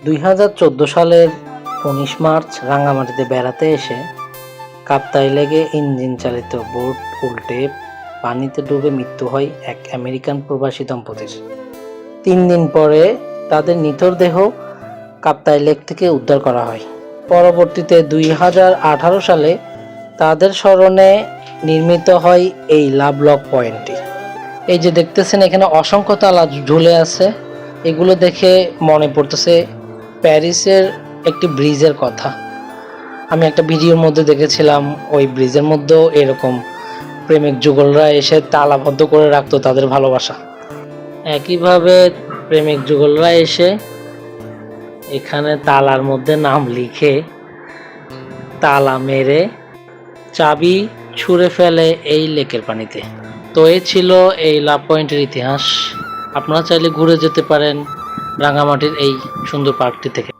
2014 সালের 19 মার্চ রাঙামাটিতে বেড়াতে এসে কাপ্তাই লেগে ইঞ্জিন চালিত বোট উল্টে পানিতে ডুবে মৃত্যু হয় এক আমেরিকান প্রবাসী দম্পতির। 3 দিন পরে তাদের নিথর দেহ কাপ্তাই লেক থেকে উদ্ধার করা হয়। পরবর্তীতে 2018 সালে তাদের স্মরণে নির্মিত হয় এই লাভ লক পয়েন্টটি। এই যে দেখতেছেন এখানে অসংখ্য তালা ঝুলে আছে, এগুলো দেখে মনে পড়তেছে প্যারিসের একটি ব্রিজের কথা। আমি একটা ভিডিওর মধ্যে দেখেছিলাম, ওই ব্রিজের মধ্যেও এরকম প্রেমিক যুগলরা এসে তালাবদ্ধ করে রাখতো তাদের ভালোবাসা। একইভাবে প্রেমিক যুগলরা এসে এখানে তালার মধ্যে নাম লিখে তালা মেরে চাবি ছুঁড়ে ফেলে এই লেকের পানিতে। তো এই ছিল এই লাভ পয়েন্টের ইতিহাস। আপনারা চাইলে ঘুরে যেতে পারেন রাঙামাটির এই সুন্দর পার্কটি থেকে।